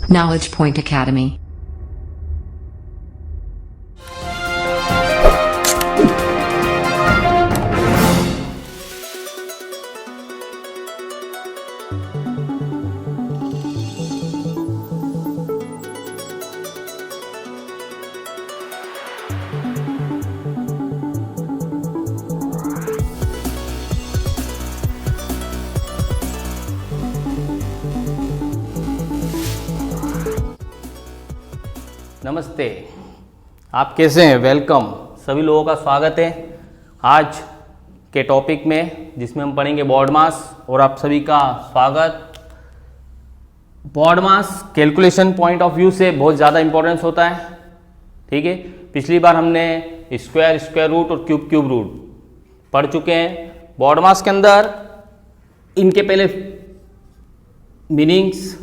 Knowledge Point Academy. नमस्ते, आप कैसे हैं? वेलकम, सभी लोगों का स्वागत है आज के टॉपिक में जिसमें हम पढ़ेंगे बॉड मास। और आप सभी का स्वागत। BODMAS calculation point of view से बहुत ज़्यादा इंपॉर्टेंस होता है, ठीक है। पिछली बार हमने स्क्वायर रूट और क्यूब रूट पढ़ चुके हैं। बॉड मास के अंदर इनके पहले meanings,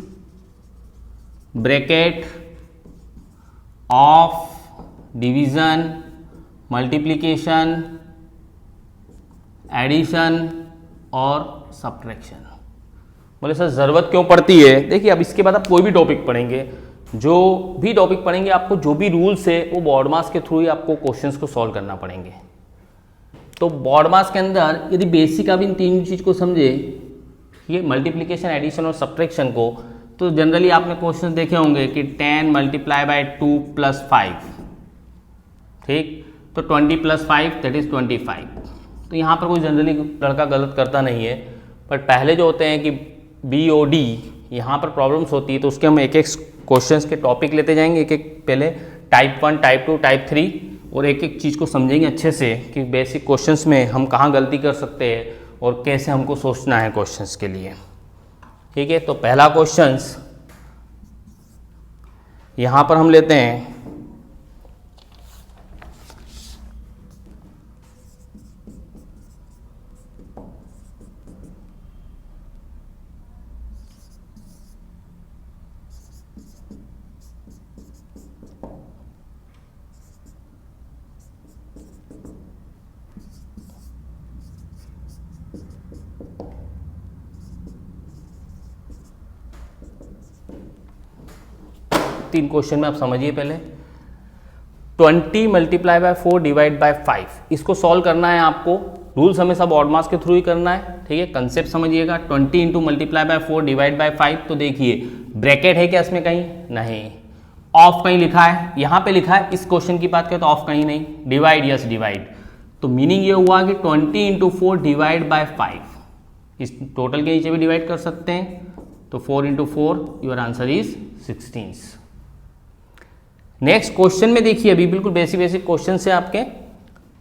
bracket, of, division, multiplication, addition और सब्ट्रैक्शन। बोले सर ज़रूरत क्यों पड़ती है? देखिए, अब इसके बाद आप कोई भी टॉपिक पढ़ेंगे, जो भी टॉपिक पढ़ेंगे, आपको जो भी रूल्स है वो बॉड मास के थ्रू ही आपको क्वेश्चंस को सॉल्व करना पड़ेंगे। तो बॉड मास के अंदर यदि बेसिक आप इन तीन चीज़ को समझे, ये मल्टीप्लिकेशन, एडिशन और सब्ट्रैक्शन को, तो जनरली आपने क्वेश्चन देखे होंगे कि 10 मल्टीप्लाई बाय 2 + 5, ठीक, तो 20 + 5 दैट इज 25। तो यहाँ पर कोई जनरली लड़का गलत करता नहीं है, बट पहले जो होते हैं कि BOD, यहाँ पर प्रॉब्लम्स होती है, तो उसके हम एक एक क्वेश्चंस के टॉपिक लेते जाएंगे, एक एक पहले टाइप 1, टाइप 2, टाइप 3, और एक एक चीज़ को समझेंगे अच्छे से कि बेसिक क्वेश्चंस में हम कहाँ गलती कर सकते हैं और कैसे हमको सोचना है क्वेश्चंस के लिए, ठीक है। तो पहला क्वेश्चंस यहां पर हम लेते हैं। तीन क्वेश्चन में आप समझिए। पहले 20 मल्टीप्लाई बाय 4 डिवाइड बाय 5, इसको सॉल्व करना है आपको। रूल्स हमेशा बॉड मास के थ्रू ही करना है, ठीक है। कंसेप्ट समझिएगा। 20 into multiply by 4 divide by 5, तो देखिए ब्रैकेट है क्या इसमें? कहीं नहीं। ऑफ कहीं लिखा है? यहाँ पे लिखा है। इस क्वेश्चन की बात करें तो ऑफ कहीं नहीं। Divide, yes divide. तो मीनिंग ये हुआ कि 20 इंटू 4 डिवाइड बाय 5, इस टोटल के नीचे भी डिवाइड कर सकते हैं, तो 4 into 4, your answer is 16। Next question में देखिए, अभी बिल्कुल बेसिक क्वेश्चन से आपके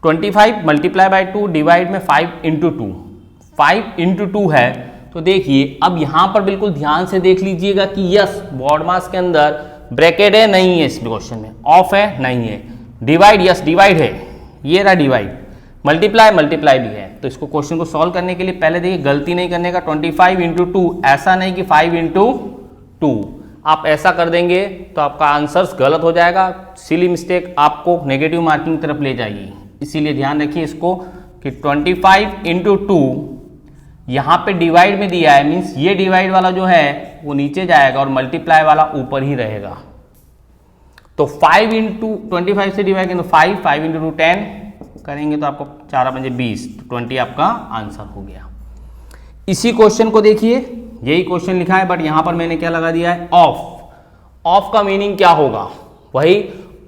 25 मल्टीप्लाई बाय 2 डिवाइड में 5 इंटू 2, 5 इंटू 2 है। तो देखिए अब यहां पर बिल्कुल ध्यान से देख लीजिएगा कि यस बॉड मास के अंदर ब्रैकेट है, नहीं है इस क्वेश्चन में। ऑफ है, नहीं है। डिवाइड, यस डिवाइड है, ये रहा डिवाइड। मल्टीप्लाई भी है। तो इसको क्वेश्चन को सॉल्व करने के लिए पहले देखिए गलती नहीं करने का। 25 इंटू 2, ऐसा नहीं कि 5 इंटू 2, आप ऐसा कर देंगे तो आपका आंसर्स गलत हो जाएगा। सिली मिस्टेक आपको नेगेटिव मार्किंग तरफ ले जाएगी, इसीलिए ध्यान रखिए इसको कि 25 इंटू 2 यहाँ पे डिवाइड में दिया है, मीन्स ये डिवाइड वाला जो है वो नीचे जाएगा और मल्टीप्लाई वाला ऊपर ही रहेगा। तो 5 इंटू 25 से डिवाइड करेंगे तो 5 इंटू 10 करेंगे तो आपको 4 × 5 = 20, तो 20 आपका आंसर हो गया। इसी क्वेश्चन को देखिए, यही क्वेश्चन लिखा है, बट यहां पर मैंने क्या लगा दिया है? ऑफ। ऑफ का मीनिंग क्या होगा? वही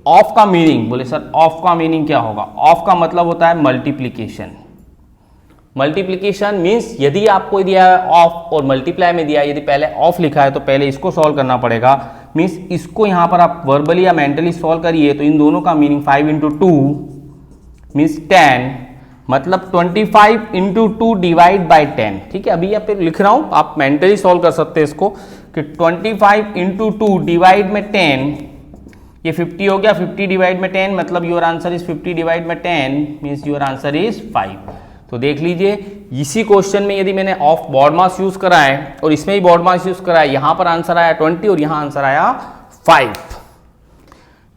ऑफ का मीनिंग, बोले सर ऑफ का मीनिंग क्या होगा? ऑफ का मतलब होता है मल्टीप्लिकेशन। मल्टीप्लिकेशन मीन्स यदि आपको दिया है ऑफ और मल्टीप्लाई में दिया है, यदि पहले ऑफ लिखा है तो पहले इसको सॉल्व करना पड़ेगा। मीन्स इसको यहां पर आप वर्बली या मेंटली सॉल्व करिए तो इन दोनों का मीनिंग 5 इंटू 2 मीन्स 10, मतलब 25 इंटू 2 डिवाइड बाई 10, ठीक है। अभी यहाँ पे लिख रहा हूं, आप मेंटली सॉल्व कर सकते हैं इसको कि 25 इंटू 2 डिवाइड में 10, ये 50 हो गया। 50 डिवाइड में 10 मतलब योर आंसर इज 50 डिवाइड में 10 मीन्स योर आंसर इज 5। तो देख लीजिए इसी क्वेश्चन में यदि मैंने ऑफ बॉड मास यूज करा है और इसमें ही बॉड मास यूज करा है, यहां पर आंसर आया 20 और यहां आंसर आया 5।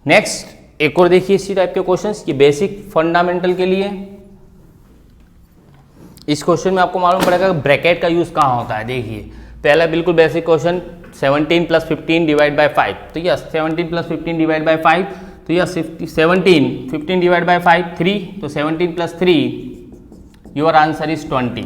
नेक्स्ट एक और देखिए इसी टाइप के क्वेश्चंस, ये बेसिक फंडामेंटल के लिए। इस क्वेश्चन में आपको मालूम पड़ेगा ब्रैकेट का यूज कहां होता है। देखिए पहला बिल्कुल basic question 17 plus 15 divide by 5, तो यस 17 प्लस 15 डिवाइड बाय 5, तो यस 17 15 डिवाइड बाय 5 3, तो 17 plus 3 your answer is 20।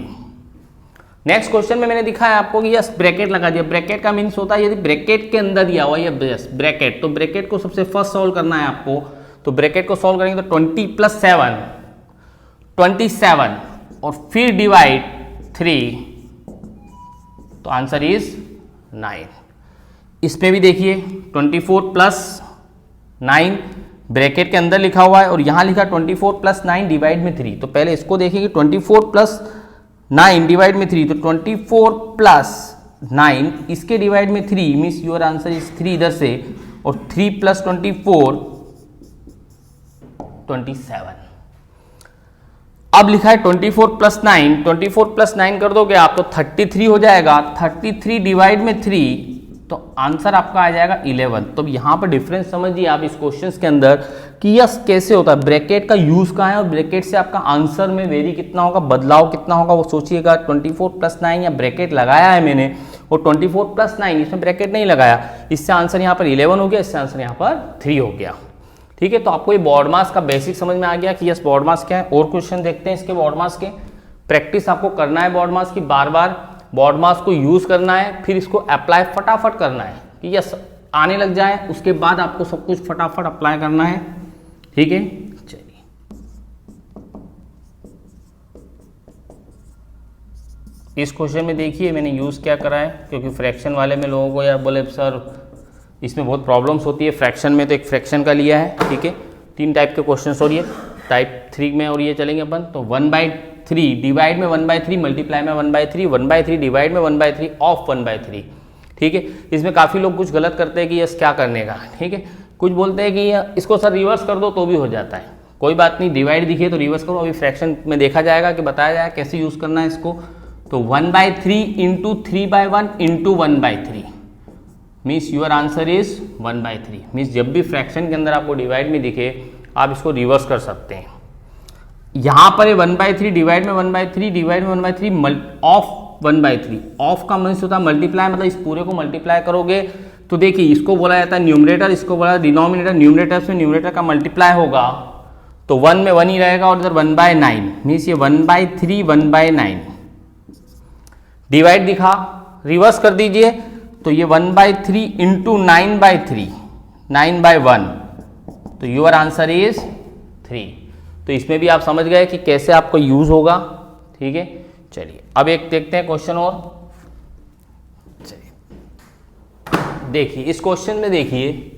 Next question में मैंने दिखाया आपको कि यस ब्रैकेट लगा दिया। ब्रैकेट का मीन्स होता है यदि ब्रैकेट के अंदर दिया हुआ है यस ब्रैकेट, तो ब्रैकेट को सबसे फर्स्ट सॉल्व करना है आपको। तो ब्रैकेट को सॉल्व करेंगे तो 20 प्लस 7 27 और फिर डिवाइड 3, तो आंसर इज 9। इस पे भी देखिए 24 प्लस 9 ब्रैकेट के अंदर लिखा हुआ है और यहां लिखा 24 प्लस 9 डिवाइड में 3। तो पहले इसको देखिए कि 24 प्लस 9 डिवाइड में 3, तो 24 प्लस 9 इसके डिवाइड में 3 मीन्स योर आंसर इज 3 इधर से, और 3 प्लस 24 27। अब लिखा है 24 प्लस 9, 24 प्लस 9 कर दोगे आप तो 33 हो जाएगा। 33 डिवाइड में 3, तो आंसर आपका आ जाएगा 11। तो यहाँ पर डिफरेंस समझिए आप इस क्वेश्चंस के अंदर कि यस कैसे होता है, ब्रैकेट का यूज कहाँ है और ब्रैकेट से आपका आंसर में वेरी कितना होगा, बदलाव कितना होगा वो सोचिएगा। 24 प्लस 9 या ब्रैकेट लगाया है मैंने और 24 प्लस 9 इसमें ब्रैकेट नहीं लगाया, इससे आंसर यहाँ पर 11 हो गया, इससे आंसर यहाँ पर 3 हो गया। ठीक है, तो आपको ये बॉड मास का बेसिक समझ में आ गया कि यस बॉड मास क्या है। और क्वेश्चन देखते हैं इसके बॉड मास के। प्रैक्टिस आपको करना है बॉड मास की, बार बार बॉड मास को यूज करना है, फिर इसको अप्लाई फटाफट करना है कि यस आने लग जाए, उसके बाद आपको सब कुछ फटाफट अप्लाई करना है। ठीक है, चलिए इस क्वेश्चन में देखिए मैंने यूज क्या करा है, क्योंकि फ्रैक्शन वाले में लोगों को या बोले सर इसमें बहुत प्रॉब्लम्स होती है फ्रैक्शन में, तो एक फ्रैक्शन का लिया है। ठीक है, 3 टाइप के क्वेश्चंस और ये टाइप 3 में और ये चलेंगे अपन। तो 1/3 डिवाइड में 1/3 मल्टीप्लाई में 1/3 1/3 डिवाइड में 1/3 ऑफ 1/3। ठीक है, इसमें काफ़ी लोग कुछ गलत करते हैं कि यस क्या करने का। ठीक है, कुछ बोलते हैं कि इसको सर रिवर्स कर दो तो भी हो जाता है, कोई बात नहीं, डिवाइड दिखे तो रिवर्स करो। अभी फ्रैक्शन में देखा जाएगा कि बताया जाएगा कैसे यूज़ करना है इसको। तो 1/3 into 3/1 into 1/3 means your answer is 1/3। Means जब भी फ्रैक्शन के अंदर आपको डिवाइड में दिखे आप इसको रिवर्स कर सकते हैं। यहाँ पर 1/3 डिवाइड में 1/3 डिवाइड में 1/3 ऑफ 1/3। ऑफ का मीन्स होता है मल्टीप्लाई, मतलब इस पूरे को मल्टीप्लाई करोगे तो देखिए इसको बोला जाता है न्यूमरेटर, इसको बोला डिनोमिनेटर। न्यूमरेटर से न्यूमरेटर का मल्टीप्लाई होगा तो 1 में 1 ही रहेगा और इधर 1/9 मीन्स ये 1/3 1/9। डिवाइड दिखा, रिवर्स कर दीजिए तो ये 1/3 इंटू 9/3 9/1, तो योर आंसर इज 3। तो इसमें भी आप समझ गए कि कैसे आपको यूज होगा। ठीक है, चलिए अब एक देखते हैं क्वेश्चन और। चलिए देखिए इस क्वेश्चन में देखिए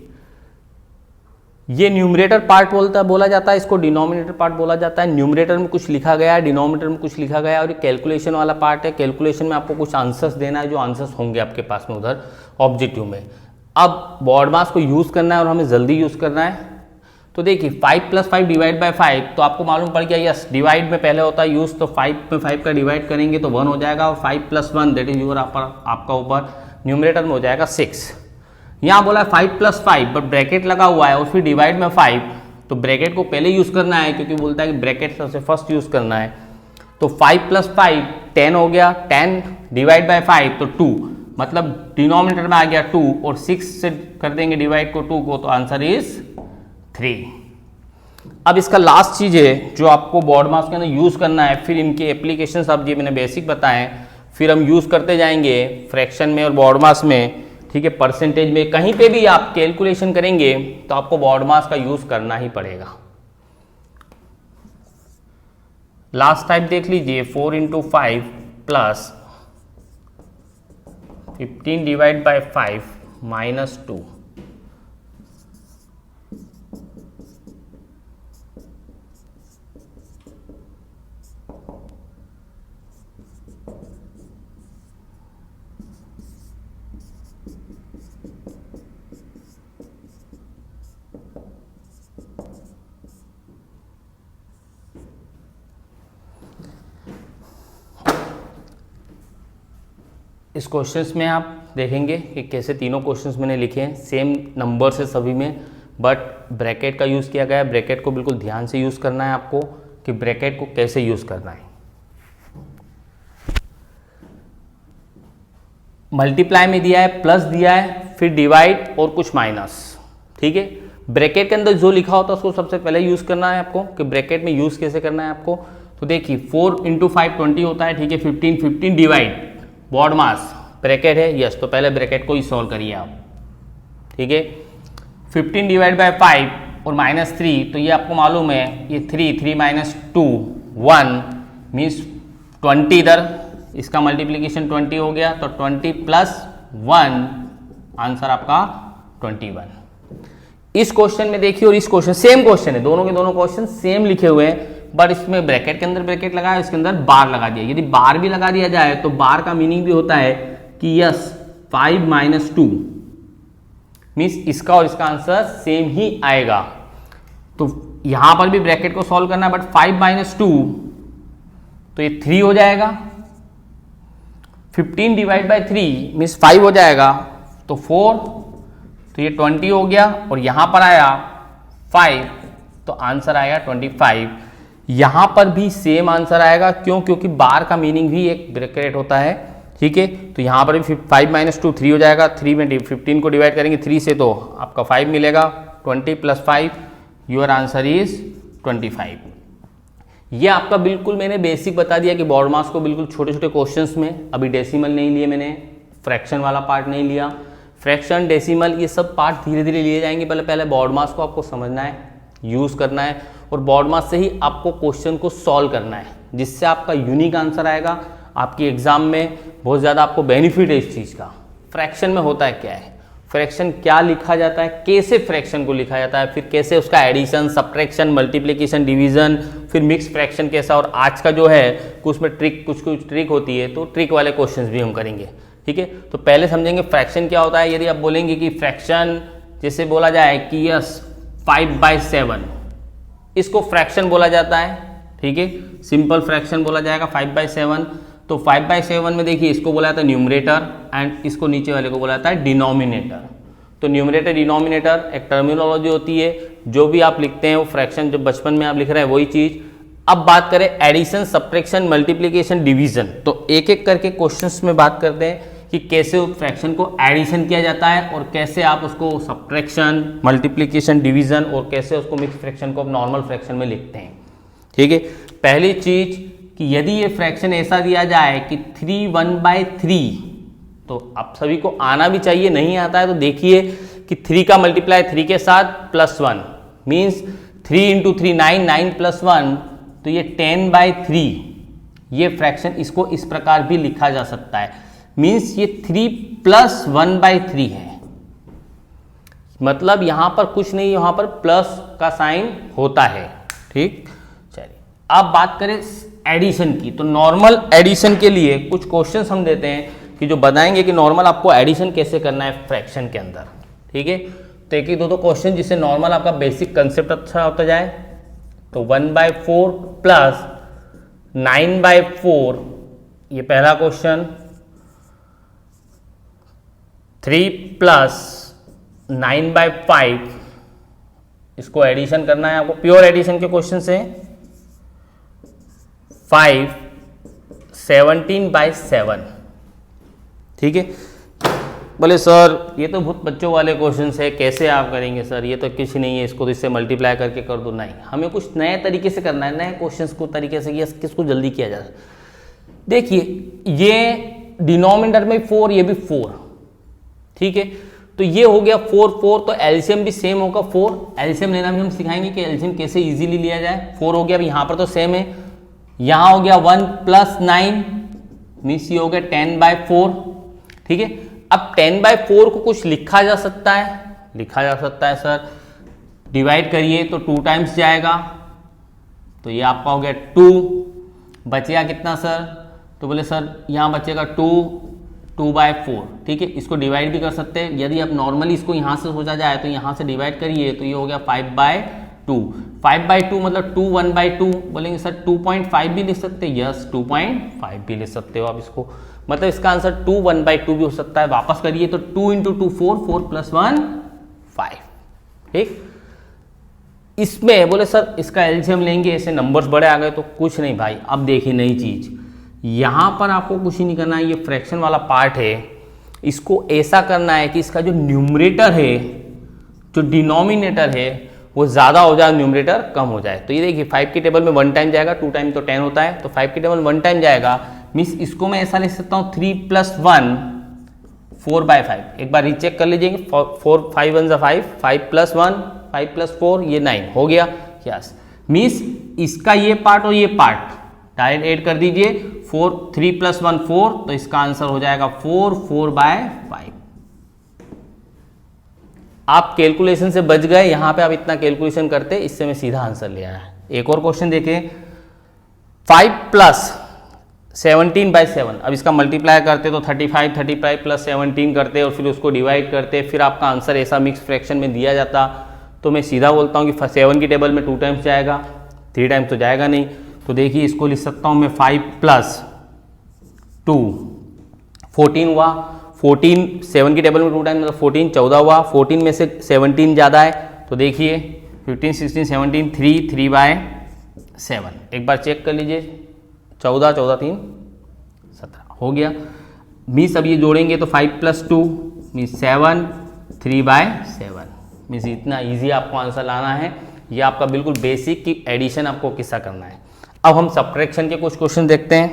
ये न्यूमरेटर पार्ट बोला जाता है, इसको डिनोमिनेटर पार्ट बोला जाता है। न्यूमरेटर में कुछ लिखा गया है, डिनोमिनेटर में कुछ लिखा गया है, और ये कैलकुलेशन वाला पार्ट है। कैलकुलेशन में आपको कुछ आंसर्स देना है, जो आंसर्स होंगे आपके पास में उधर ऑब्जेक्टिव में। अब बॉड मास को यूज़ करना है और हमें जल्दी यूज़ करना है। तो देखिए 5 प्लस 5 डिवाइड बाय 5, तो आपको मालूम पड़ गया यस डिवाइड में पहले होता है यूज़, तो 5 में 5 का डिवाइड करेंगे तो 1 हो जाएगा, और 5 प्लस 1 दैट इज योर आपका ऊपर न्यूमरेटर में हो जाएगा 6। यहाँ बोला है 5 प्लस 5 बट ब्रैकेट लगा हुआ है और फिर डिवाइड में 5, तो ब्रैकेट को पहले यूज़ करना है क्योंकि बोलता है कि ब्रैकेट सबसे फर्स्ट यूज़ करना है। तो 5 प्लस 5 10 हो गया, 10 डिवाइड बाय 5 तो 2, मतलब डिनोमिनेटर में आ गया 2 और 6 से कर देंगे डिवाइड को 2 को, तो आंसर इज 3। अब इसका लास्ट चीज़ है जो आपको बॉड मास के अंदर यूज़ करना है, फिर इनके एप्लीकेशंस अब ये मैंने बेसिक बताएं, फिर हम यूज़ करते जाएंगे फ्रैक्शन में और बॉड मास में। ठीक है, परसेंटेज में कहीं पे भी आप कैलकुलेशन करेंगे तो आपको बॉड मास का यूज़ करना ही पड़ेगा। लास्ट टाइप देख लीजिए 4 into 5 plus 15 divide by 5 minus 2। इस क्वेश्चंस में आप देखेंगे कि कैसे तीनों क्वेश्चंस मैंने लिखे हैं, सेम नंबर से सभी में, बट ब्रैकेट का यूज़ किया गया है। ब्रैकेट को बिल्कुल ध्यान से यूज़ करना है आपको कि ब्रैकेट को कैसे यूज़ करना है। मल्टीप्लाई में दिया है, प्लस दिया है, फिर डिवाइड और कुछ माइनस, ठीक है। ब्रैकेट के अंदर जो लिखा होता है उसको सबसे पहले यूज करना है आपको, कि ब्रैकेट में यूज कैसे करना है आपको। तो देखिए 4 × 5 20 होता है, ठीक है। 15 डिवाइड बॉड मास ब्रैकेट है, यस, तो पहले ब्रैकेट को ही सॉल्व करिए आप, ठीक है। 15 डिवाइड बाय 5 और -3, तो ये आपको मालूम है, ये 3 -2 1 मीन्स 20, इधर इसका मल्टीप्लीकेशन 20 हो गया, तो 20 + 1 आंसर आपका 21। इस क्वेश्चन में देखिए और इस क्वेश्चन सेम क्वेश्चन है, दोनों के दोनों क्वेश्चन सेम लिखे हुए हैं, बट इसमें ब्रैकेट के अंदर ब्रैकेट लगाया, इसके अंदर बार लगा दिया। यदि बार भी लगा दिया जाए तो बार का मीनिंग भी होता है कि यस 5 - 2 मीन्स इसका और इसका आंसर सेम ही आएगा। तो यहां पर भी ब्रैकेट को सॉल्व करना है, बट 5 - 2 तो ये 3 हो जाएगा। 15 डिवाइड बाय 3 मीन्स 5 हो जाएगा, तो 4, तो ये 20 हो गया, और यहां पर आया 5, तो आंसर आएगा 25। यहां पर भी सेम आंसर आएगा, क्यों? क्योंकि बार का मीनिंग भी एक ब्रैकेट होता है, ठीक है। तो यहां पर भी 5 - 2 3 हो जाएगा, 3 में 15 को डिवाइड करेंगे 3 से तो आपका 5 मिलेगा, 20 + 5 योर आंसर इज 25। ये आपका बिल्कुल मैंने बेसिक बता दिया कि बॉड मास को बिल्कुल छोटे छोटे क्वेश्चंस में, अभी डेसिमल नहीं लिए मैंने, फ्रैक्शन वाला पार्ट नहीं लिया, फ्रैक्शन डेसिमल ये सब पार्ट धीरे धीरे लिए जाएंगे। पहले बॉड मास को आपको समझना है, यूज़ करना है, और बॉड मास से ही आपको क्वेश्चन को सॉल्व करना है, जिससे आपका यूनिक आंसर आएगा। आपकी एग्जाम में बहुत ज़्यादा आपको बेनिफिट है इस चीज़ का। फ्रैक्शन में होता है क्या है, फ्रैक्शन क्या लिखा जाता है, कैसे फ्रैक्शन को लिखा जाता है, फिर कैसे उसका एडिशन, सब्ट्रैक्शन, मल्टीप्लिकेशन, डिवीजन, फिर मिक्स फ्रैक्शन कैसा, और आज का जो है कुछ में कुछ ट्रिक होती है, तो ट्रिक वाले क्वेश्चंस भी हम करेंगे, ठीक है। तो पहले समझेंगे फ्रैक्शन क्या होता है। यदि आप बोलेंगे कि फ्रैक्शन जैसे बोला जाए कि यस 5/7, इसको फ्रैक्शन बोला जाता है, ठीक है, सिंपल फ्रैक्शन बोला जाएगा 5/7। तो 5/7 में देखिए इसको बोला जाता है न्यूमरेटर, एंड इसको नीचे वाले को बोला जाता है डिनोमिनेटर। तो न्यूमरेटर डिनोमिनेटर एक टर्मिनोलॉजी होती है, जो भी आप लिखते हैं वो फ्रैक्शन जो बचपन में आप लिख रहे हैं वही चीज़। अब बात करें एडिशन, सब्ट्रैक्शन, मल्टीप्लिकेशन, डिवीजन, तो एक एक करके क्वेश्चंस में बात करते हैं कि कैसे फ्रैक्शन को एडिशन किया जाता है, और कैसे आप उसको सब्ट्रैक्शन, मल्टीप्लिकेशन, डिवीजन, और कैसे उसको मिक्स फ्रैक्शन को आप नॉर्मल फ्रैक्शन में लिखते हैं, ठीक है। पहली चीज कि यदि ये फ्रैक्शन ऐसा दिया जाए कि 3 1/3, तो आप सभी को आना भी चाहिए, नहीं आता है तो देखिए कि 3 का मल्टीप्लाई 3 के साथ +1 मीन्स 3 × 3 9, 9 + 1, तो ये 10/3। ये फ्रैक्शन इसको इस प्रकार भी लिखा जा सकता है, मीन्स ये 3 + 1/3 है, मतलब यहां पर कुछ नहीं, यहां पर प्लस का साइन होता है, ठीक। चलिए अब बात करें एडिशन की, तो नॉर्मल एडिशन के लिए कुछ क्वेश्चंस हम देते हैं कि जो बताएंगे कि नॉर्मल आपको एडिशन कैसे करना है फ्रैक्शन के अंदर, ठीक है। तो एक ही दो क्वेश्चन जिससे नॉर्मल आपका बेसिक कंसेप्ट अच्छा होता जाए। तो 1/4 + 9/4, ये पहला क्वेश्चन। 3 + 9/5, इसको एडिशन करना है आपको, प्योर एडिशन के क्वेश्चन से। 5 17/7, ठीक है। बोले सर ये तो बहुत बच्चों वाले क्वेश्चन है, कैसे आप करेंगे सर, ये तो कुछ नहीं है, इसको तो इससे मल्टीप्लाई करके कर दो। नहीं, हमें कुछ नए तरीके से करना है, नए क्वेश्चंस को तरीके से, ये किसको जल्दी किया जाए। देखिए ये डिनोमिनेटर में 4, ये भी 4, ठीक है। तो ये हो गया 4, तो एलसीएम भी सेम होगा 4। एलसीएम लेना भी हम सिखाएंगे कि एलसीएम कैसे इजीली लिया जाए। 4 हो गया, अब यहाँ पर तो सेम है, यहाँ हो गया 1 + 9 मीन्स ये हो गया 10/4, ठीक है। अब 10/4 को कुछ लिखा जा सकता है, लिखा जा सकता है सर, डिवाइड करिए तो 2 टाइम्स जाएगा, तो ये आपका हो गया 2, बचेगा कितना सर, तो बोले सर यहाँ बचेगा 2/4, ठीक है। इसको डिवाइड भी कर सकते हैं, यदि आप नॉर्मली इसको यहाँ से सोचा जाए तो यहाँ से डिवाइड करिए तो ये हो गया 5/2। 5/2 मतलब 2 1/2, बोलेंगे सर 2.5 भी लिख सकते हैं, यस 2.5 भी लिख सकते हो आप इसको, मतलब इसका आंसर 2 1/2 भी हो सकता है। वापस करिए तो 2 × 2 4, 4 + 1 5, ठीक। इसमें बोले सर इसका एलसीएम लेंगे, ऐसे नंबर्स बड़े आ गए, तो कुछ नहीं भाई। अब देखिए नई चीज, यहाँ पर आपको कुछ ही नहीं करना है, ये फ्रैक्शन वाला पार्ट है, इसको ऐसा करना है कि इसका जो न्यूमरेटर है, जो डिनोमिनेटर है, वो ज़्यादा हो जाए, न्यूमरेटर कम हो जाए। तो ये देखिए 5 की टेबल में 1 टाइम जाएगा, 2 टाइम तो 10 होता है, तो 5 की टेबल में 1 टाइम जाएगा, मीन्स इसको मैं ऐसा लिख सकता हूँ 3 + 1 4/5। एक बार रीचेक कर लीजिए, 4 5 1 5, 5 + 1 5 + 4 ये 9 हो गया। यस, मीन्स इसका ये पार्ट और ये पार्ट डायरेक्ट ऐड कर दीजिए, 3 + 1 4, तो इसका आंसर हो जाएगा 4/5। आप कैलकुलेशन से बच गए, यहां पे आप इतना कैलकुलेशन करते, इससे मैं सीधा आंसर ले आया। एक और क्वेश्चन देखें, 5 + 17/7। अब इसका मल्टीप्लाई करते तो 35 + 17 करते और फिर उसको डिवाइड करते, फिर आपका आंसर ऐसा मिक्स फ्रैक्शन में दिया जाता। तो मैं सीधा बोलता हूँ कि 7 की टेबल में 2 टाइम्स जाएगा, 3 टाइम्स तो जाएगा नहीं। तो देखिए इसको लिख सकता हूँ मैं 5 + 2 14 हुआ, 14 7 की टेबल में 2 टाइम मतलब 14 14 हुआ, 14 में से 17 ज़्यादा है, तो देखिए 15 16 17 3/7। एक बार चेक कर लीजिए, 14 14 3 17 हो गया। मीन्स अब ये जोड़ेंगे तो 5 + 2 मीन्स 7 3/7। मीन्स इतना इजी आपको आंसर लाना है। ये आपका बिल्कुल बेसिक की एडिशन आपको किस्सा करना है। अब हम सब्ट्रैक्शन के कुछ क्वेश्चन देखते हैं।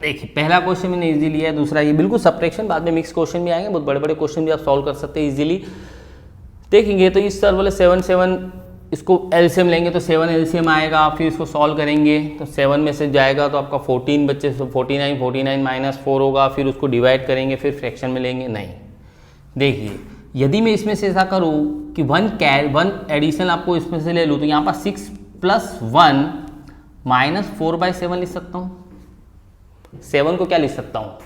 देखिए पहला क्वेश्चन मैंने इजी लिया है, दूसरा ये बिल्कुल सब्ट्रैक्शन, बाद में मिक्स क्वेश्चन भी आएंगे, बहुत बड़े बड़े क्वेश्चन भी आप सॉल्व कर सकते हैं इजीली। देखेंगे तो इस सर वाले 7 7 इसको एलसीएम लेंगे तो 7 एलसीएम आएगा, फिर इसको सॉल्व करेंगे तो 7 में से जाएगा तो आपका 14 बच्चे 49 49 - 4 होगा, फिर उसको डिवाइड करेंगे, फिर फ्रैक्शन में लेंगे। नहीं, देखिए यदि मैं इसमें से ऐसा करूँ कि 1 एडिशन आपको इसमें से ले लूँ, तो यहाँ पर 6 + 1 - 4/7 लिख सकता हूँ। 7 को क्या लिख सकता हूँ,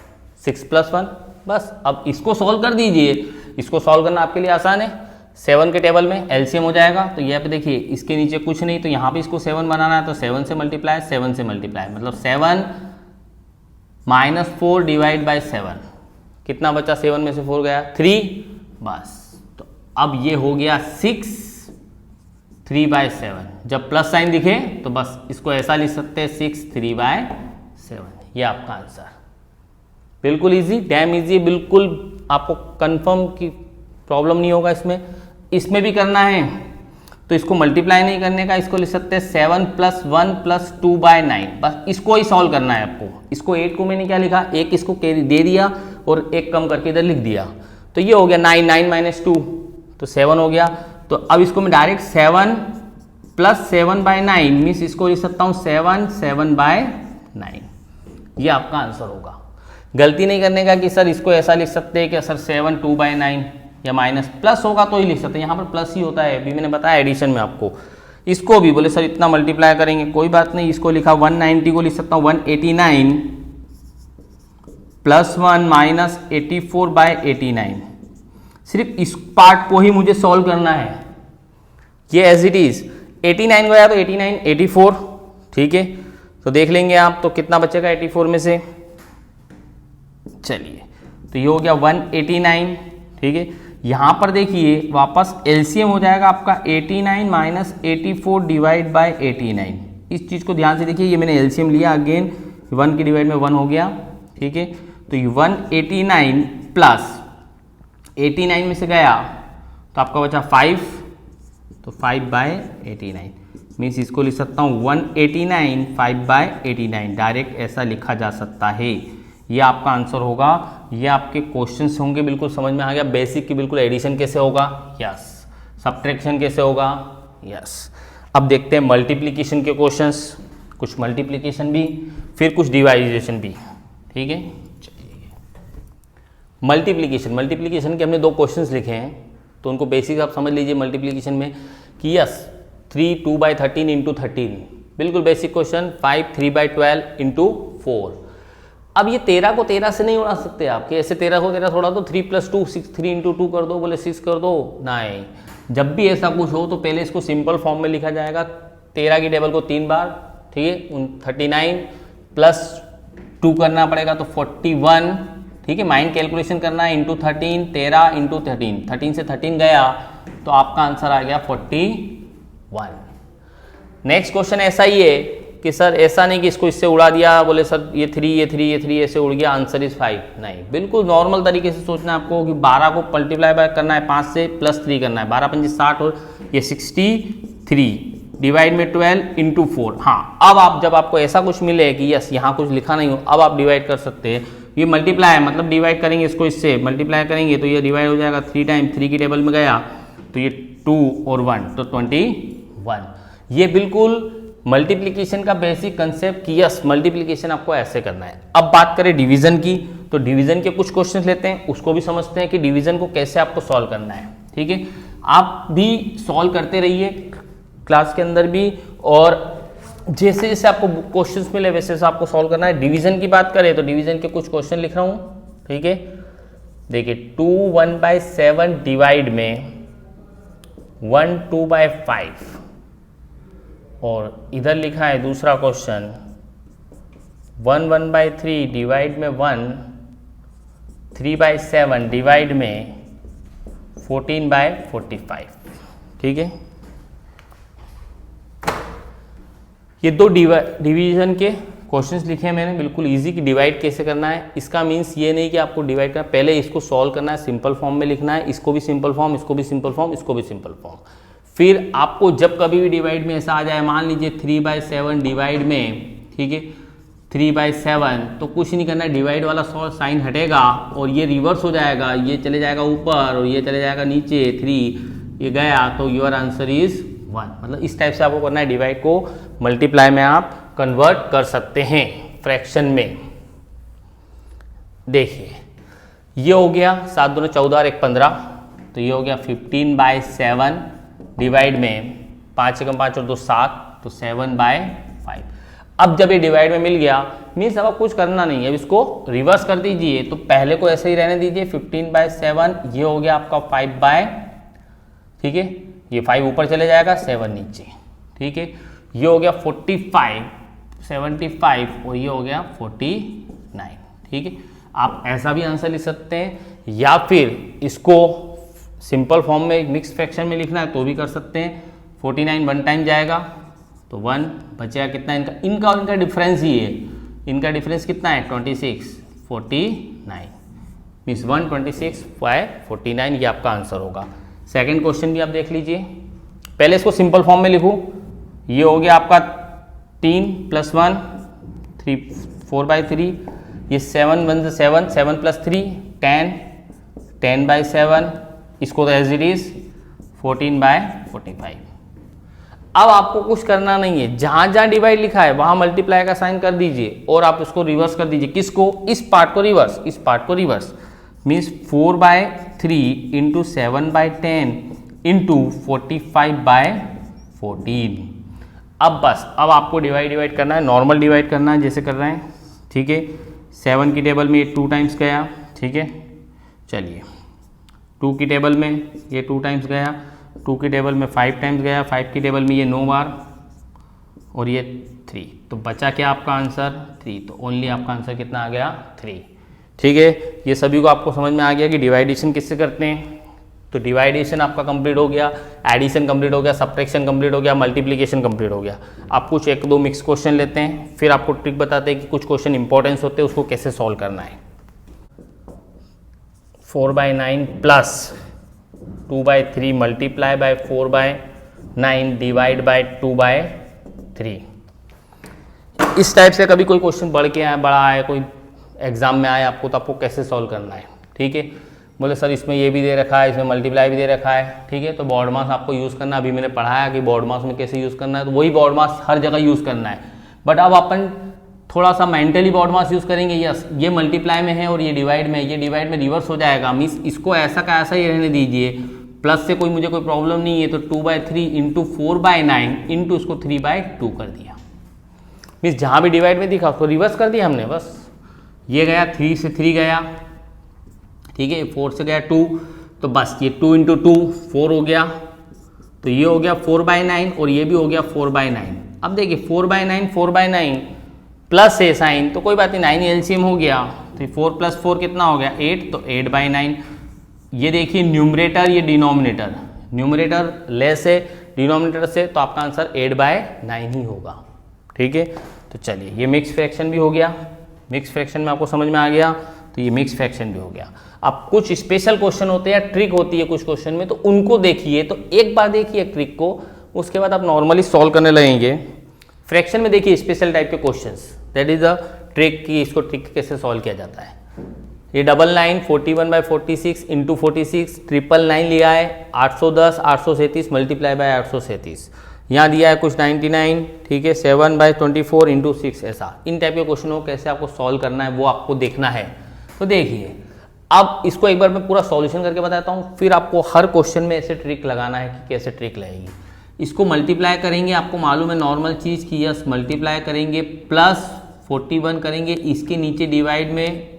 6 + 1 बस। अब इसको सॉल्व कर दीजिए, इसको सॉल्व करना आपके लिए आसान है। 7 के टेबल में एलसीएम हो जाएगा, तो यहाँ पे देखिए इसके नीचे कुछ नहीं, तो यहाँ पे इसको 7 बनाना है, तो 7 से मल्टीप्लाई 7 से मल्टीप्लाई, मतलब 7 - 4/7। कितना बचा, 7 में से 4 गया 3 बस। तो अब ये हो गया 6 3/7। जब प्लस साइन दिखे तो बस इसको ऐसा लिख सकते हैं 6 3/7। ये आपका आंसर बिल्कुल इजी, डैम इजी, बिल्कुल आपको कंफर्म की प्रॉब्लम नहीं होगा इसमें। इसमें भी करना है तो इसको मल्टीप्लाई नहीं करने का, इसको लिख सकते हैं 7 + 1 + 2/9। बस इसको ही सॉल्व करना है आपको। इसको 8 को मैंने क्या लिखा, एक इसको कैरी दे दिया और एक कम करके इधर लिख दिया, तो ये हो गया 9 - 2 तो 7 हो गया। तो अब इसको मैं डायरेक्ट 7 + 7/9 मीन्स इसको लिख सकता हूँ 7 7/9। ये आपका आंसर होगा। गलती नहीं करने का कि सर इसको ऐसा लिख सकते हैं कि सर 7 2/9 या माइनस प्लस होगा तो ही लिख सकते हैं, यहाँ पर प्लस ही होता है, अभी मैंने बताया एडिशन में आपको। इसको भी बोले सर इतना मल्टीप्लाई करेंगे, कोई बात नहीं, इसको लिखा 190 को लिख सकता हूँ 189 + 1 - 84/89। सिर्फ इस पार्ट को ही मुझे सॉल्व करना है, ये एज इट इज। 89 गया तो 89 84, ठीक है, तो देख लेंगे आप तो कितना बचेगा 84 में से। चलिए तो ये हो गया 189, ठीक है। यहाँ पर देखिए वापस एलसीएम हो जाएगा आपका 89 - 84/89। इस चीज़ को ध्यान से देखिए, ये मैंने एलसीएम लिया, अगेन 1 के डिवाइड में 1 हो गया, ठीक है। तो 189 प्लस 89 में से गया तो आपका बचा 5, तो 5/89 मीन्स इसको लिख सकता हूँ 189 5/89, डायरेक्ट ऐसा लिखा जा सकता है। ये आपका आंसर होगा। ये आपके क्वेश्चंस होंगे, बिल्कुल समझ में आ गया बेसिक की, बिल्कुल एडिशन कैसे होगा, यस, सब्ट्रैक्शन कैसे होगा, यस। अब देखते हैं मल्टीप्लिकेशन के क्वेश्चंस, कुछ मल्टीप्लिकेशन भी फिर कुछ डिवाइडेशन भी, ठीक है। चलिए मल्टीप्लिकेशन के हमने 2 क्वेश्चंस लिखे हैं, तो उनको बेसिक आप समझ लीजिए मल्टीप्लिकेशन में कि यस 3 2/13 × 13, बिल्कुल बेसिक क्वेश्चन। 5 3/12 × 4। अब ये 13 को 13 से नहीं उड़ा सकते आप, कि ऐसे 13 को 13 थोड़ा तो 3 + 2 6 3 × 2 कर दो, बोले 6 कर दो, नहीं। जब भी ऐसा कुछ हो तो पहले इसको सिंपल फॉर्म में लिखा जाएगा। 13 की टेबल को 3 बार, ठीक है, 39 + 2 करना पड़ेगा तो 41, ठीक है। माइंड कैलकुलेशन करना है, × 13, 13 × 13, 13 से 13 गया तो आपका आंसर आ गया 41। नेक्स्ट क्वेश्चन ऐसा ही है कि सर ऐसा नहीं कि इसको इससे उड़ा दिया, बोले सर ये 3 ये 3 ये 3 ऐसे उड़ गया, आंसर इज 5। नहीं, बिल्कुल नॉर्मल तरीके से सोचना है आपको कि 12 को मल्टीप्लाई बाय करना है 5 से प्लस 3 करना है, 12 पंजे 60 और ये 63 डिवाइड में 12 इंटू 4। हाँ, अब आप जब आपको ऐसा कुछ मिले कि यस यहाँ कुछ लिखा नहीं हो, अब आप डिवाइड कर सकते हैं। ये मल्टीप्लाई है मतलब डिवाइड करेंगे इसको, इससे मल्टीप्लाई करेंगे तो ये डिवाइड हो जाएगा 3 टाइम 3 की टेबल में गया तो ये 2 और 1 तो 21। ये बिल्कुल मल्टीप्लिकेशन का बेसिक कंसेप्ट कि यस मल्टीप्लिकेशन आपको ऐसे करना है। अब बात करें डिवीजन की, तो डिवीजन के कुछ क्वेश्चन लेते हैं, उसको भी समझते हैं कि डिवीजन को कैसे आपको सॉल्व करना है। ठीक है, आप भी सॉल्व करते रहिए क्लास के अंदर भी, और जैसे जैसे आपको क्वेश्चंस मिले वैसे वैसे आपको सॉल्व करना है। डिवीजन की बात करें तो डिवीजन के कुछ क्वेश्चन लिख रहा हूँ। ठीक है, देखिए 2 1/7 डिवाइड में 1 2/5, और इधर लिखा है दूसरा क्वेश्चन 1 1/3 डिवाइड में 1 3/7 डिवाइड में 14/45। ठीक है, ये दो डिवीजन के क्वेश्चंस लिखे हैं मैंने, बिल्कुल इजी कि डिवाइड कैसे करना है। इसका मीन्स ये नहीं कि आपको डिवाइड करना, पहले इसको सॉल्व करना है, सिंपल फॉर्म में लिखना है, इसको भी सिंपल फॉर्म, इसको भी सिंपल फॉर्म, इसको भी सिंपल फॉर्म। फिर आपको जब कभी भी डिवाइड में ऐसा आ जाए, मान लीजिए 3/7 डिवाइड में, ठीक है 3/7, तो कुछ नहीं करना है, डिवाइड वाला साइन हटेगा और ये रिवर्स हो जाएगा, ये चले जाएगा ऊपर और ये चले जाएगा नीचे, 3 ये गया, तो योर आंसर इज 1। मतलब इस टाइप से आपको करना है, डिवाइड को मल्टीप्लाई में आप कन्वर्ट कर सकते हैं फ्रैक्शन में। देखिए ये हो गया 7 दूनी 14 और 1 15, तो ये हो गया 15/7 डिवाइड में 5 एकम 5 और 2 7, तो 7/5। अब जब ये डिवाइड में मिल गया मीन्स अब कुछ करना नहीं है, अब इसको रिवर्स कर दीजिए, तो पहले को ऐसे ही रहने दीजिए 15/7, ये हो गया आपका 5/, ठीक है ये 5 ऊपर चले जाएगा 7 नीचे, ठीक है ये हो गया 45 75 और ये हो गया 49। ठीक है, आप ऐसा भी आंसर लिख सकते हैं, या फिर इसको सिंपल फॉर्म में मिक्स फ्रैक्शन में लिखना है तो भी कर सकते हैं। 49 1 टाइम जाएगा तो 1 बचेगा कितना, इनका और इनका डिफरेंस ही है, इनका डिफरेंस कितना है 26 49 मीन्स 126 49, ये आपका आंसर होगा। सेकंड क्वेश्चन भी आप देख लीजिए, पहले इसको सिंपल फॉर्म में लिखूं, ये हो गया आपका 3 + 1 3 4/3, ये 7 1 7 7 + 3 10 10/7, इसको तो एज इट इज 14/45। अब आपको कुछ करना नहीं है, जहां जहां डिवाइड लिखा है वहां मल्टीप्लाई का साइन कर दीजिए और आप इसको रिवर्स कर दीजिए। किसको, इस पार्ट को रिवर्स, इस पार्ट को रिवर्स मीन्स 4/3 इंटू 7/10 इंटू 45/14। अब बस अब आपको डिवाइड करना है, नॉर्मल डिवाइड करना है जैसे कर रहे हैं। ठीक है, 7 की टेबल में ये 2 टाइम्स गया, ठीक है चलिए 2 की टेबल में ये 2 टाइम्स गया, 2 की टेबल में 5 टाइम्स गया, 5 की टेबल में ये 9 बार और ये 3, तो बचा क्या आपका आंसर 3, तो ओनली आपका आंसर कितना आ गया 3। ठीक है, ये सभी को आपको समझ में आ गया कि डिवाइडेशन किससे करते हैं। तो डिवाइडेशन आपका कंप्लीट हो गया, एडिशन कंप्लीट हो गया, सब्ट्रैक्शन कंप्लीट हो गया, मल्टीप्लिकेशन कंप्लीट हो गया। आप कुछ 1-2 मिक्स क्वेश्चन लेते हैं, फिर आपको ट्रिक बताते हैं कि कुछ क्वेश्चन इंपॉर्टेंस होते हैं उसको कैसे सॉल्व करना है। 4/9 plus 2/3 multiply by 4/9 divide by 2/3। इस टाइप से कभी कोई क्वेश्चन बढ़ के आया, बड़ा आया, कोई एग्जाम में आया आपको, तो आपको कैसे सॉल्व करना है। ठीक है, बोले सर इसमें ये भी दे रखा है, इसमें मल्टीप्लाई भी दे रखा है, ठीक है तो बॉड मास आपको यूज़ करना, अभी मैंने पढ़ाया कि बॉड मास में कैसे यूज़ करना है, तो वही बॉड मास हर जगह यूज़ करना है। बट अब अपन थोड़ा सा मेंटली बॉड मास यूज़ करेंगे। यस, ये मल्टीप्लाई में है और ये डिवाइड में है, ये डिवाइड में रिवर्स हो जाएगा, मीन्स इसको ऐसा का ऐसा ही रहने दीजिए, प्लस से कोई मुझे कोई प्रॉब्लम नहीं है, तो 2/3 इंटू 4/9 इंटू उसको 3/2 कर दिया, मीन्स जहाँ भी डिवाइड में दिखा उसको रिवर्स कर दिया हमने। बस ये गया 3 से 3 गया, ठीक है 4 से गया 2, तो बस ये 2 इंटू 2 4 हो गया, तो ये हो गया 4/9 और ये भी हो गया 4/9। अब देखिए 4/9 4/9 प्लस है साइन, तो कोई बात नहीं 9 एलसीएम हो गया, तो 4 + 4 कितना हो गया 8, तो 8/9। ये देखिए न्यूमरेटर ये डिनोमिनेटर, न्यूमरेटर लेस है डिनोमिनेटर से, तो आपका आंसर 8/9 ही होगा। ठीक है। तो चलिए ये मिक्स फ्रैक्शन भी हो गया, मिक्स फ्रैक्शन में आपको समझ में आ गया, तो ये मिक्स फ्रैक्शन भी हो गया। अब कुछ स्पेशल क्वेश्चन होते हैं, ट्रिक होती है कुछ क्वेश्चन में, तो उनको देखिए। तो एक बार देखिए ट्रिक को, उसके बाद आप नॉर्मली सॉल्व करने लगेंगे। फ्रैक्शन में देखिए स्पेशल टाइप के questions, that is the trick की इसको ट्रिक कैसे सॉल्व किया जाता है। ये 99 41/46 इंटू 46 999 लिया है, 810 837 मल्टीप्लाई बाय 837, यहाँ दिया है कुछ 99, ठीक है, 7/24 इंटू 6, ऐसा इन टाइप के क्वेश्चनों को कैसे आपको सॉल्व करना है वो आपको देखना है। तो देखिए अब इसको एक बार मैं पूरा सॉल्यूशन करके बताता हूँ, फिर आपको हर क्वेश्चन में ऐसे ट्रिक लगाना है कि कैसे ट्रिक लगेगी। इसको मल्टीप्लाई करेंगे, आपको मालूम है नॉर्मल चीज़ की, यस मल्टीप्लाई करेंगे प्लस 41 करेंगे, इसके नीचे डिवाइड में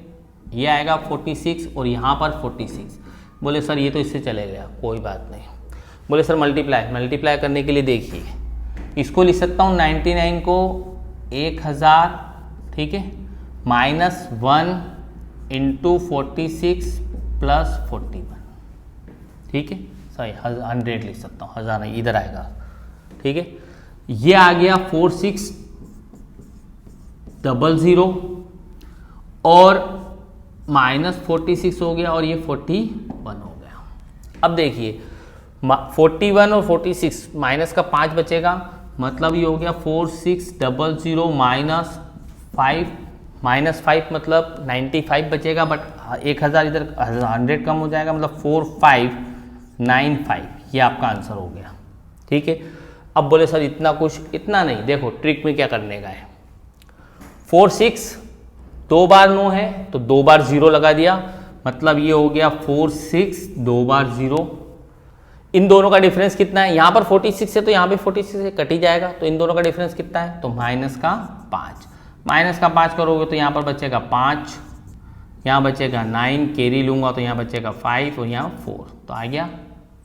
ये आएगा 46 और यहाँ पर 46। बोले सर ये तो इससे चले गया, कोई बात नहीं। बोले सर मल्टीप्लाई करने के लिए देखिए इसको लिख सकता हूँ 99 को 1000, ठीक है, -1 इंटू 46 प्लस 41, ठीक है, सही 100 लिख सकता हूँ, 1000 नहीं इधर आएगा, ठीक है। ये आ गया 4600 और -46 हो गया और ये 41 हो गया। अब देखिए 41 और 46 माइनस का 5 बचेगा, मतलब ये हो गया 4600 -5 मतलब 95 बचेगा, बट 1000 इधर 100 कम हो जाएगा, मतलब 4595, ये आपका आंसर हो गया, ठीक है। अब बोले सर इतना कुछ, इतना नहीं, देखो ट्रिक में क्या करने का है। 46 2 बार 9 है तो 2 बार 0 लगा दिया, मतलब ये हो गया 46 2 बार 0। इन दोनों का डिफरेंस कितना है, यहाँ पर 46 है तो यहाँ पे 46 से कट ही जाएगा, तो इन दोनों का डिफरेंस कितना है, तो -5 करोगे तो यहाँ पर बचेगा 5, यहाँ बचेगा 9, कैरी लूंगा तो यहाँ बचेगा 5 और यहाँ 4, तो आ गया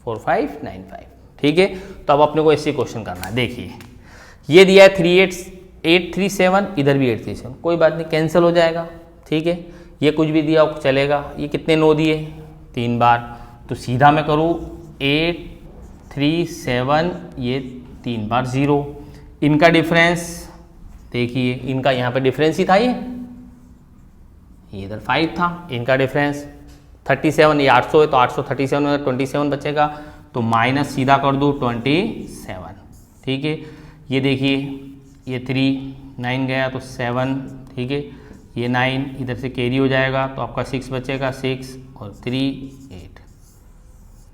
4595, ठीक है। तो अब अपने को ऐसे क्वेश्चन करना है। देखिए ये दिया है 837, इधर भी 837, कोई बात नहीं कैंसिल हो जाएगा, ठीक है। ये कुछ भी दिया चलेगा। ये कितने 9 दिए, 3 बार, तो सीधा मैं करूँ 837, ये 3 बार 0। इनका डिफरेंस देखिए, इनका यहाँ पे डिफरेंस ही था, ये इधर 5 था, इनका डिफरेंस 37, ये 800 है तो 837 में 27 बचेगा, तो माइनस सीधा कर दूँ 27, ठीक है। ये देखिए ये 3 9 गया तो 7, ठीक है, ये 9 इधर से कैरी हो जाएगा तो आपका 6 बचेगा, 6 और 3 8,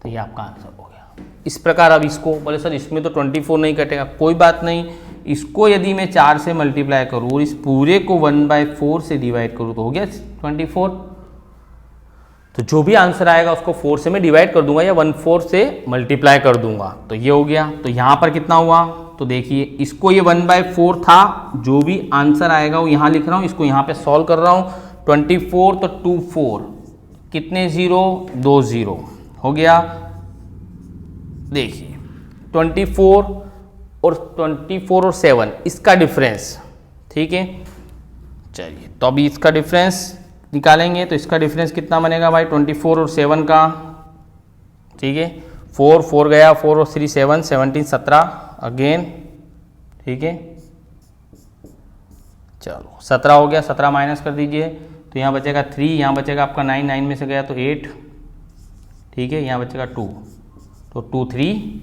तो ये आपका आंसर हो गया। इस प्रकार अब इसको बोले सर इसमें तो 24 नहीं कटेगा, कोई बात नहीं, इसको यदि मैं 4 से मल्टीप्लाई करूँ और इस पूरे को 1/4 से डिवाइड करूँ तो हो गया 24। तो जो भी आंसर आएगा उसको 4 से मैं डिवाइड कर दूंगा या 1/4 से मल्टीप्लाई कर दूंगा, तो ये हो गया। तो यहाँ पर कितना हुआ, तो देखिए इसको ये 1/4 था, जो भी आंसर आएगा वो यहाँ लिख रहा हूँ, इसको यहाँ पे सॉल्व कर रहा हूँ। 24 तो 24, कितने 0, 2 0 हो गया। देखिए 24 और 7 इसका डिफरेंस, ठीक है। चलिए तो अभी इसका डिफरेंस निकालेंगे, तो इसका डिफरेंस कितना बनेगा भाई, 24 और 7 का, ठीक है। 4 गया, 4 और 3 7, 17 17 अगेन, ठीक है। चलो 17 हो गया, 17 माइनस कर दीजिए तो यहाँ बचेगा 3, यहाँ बचेगा आपका 9, 9 में से गया तो 8, ठीक है, यहाँ बचेगा 2, तो 2 3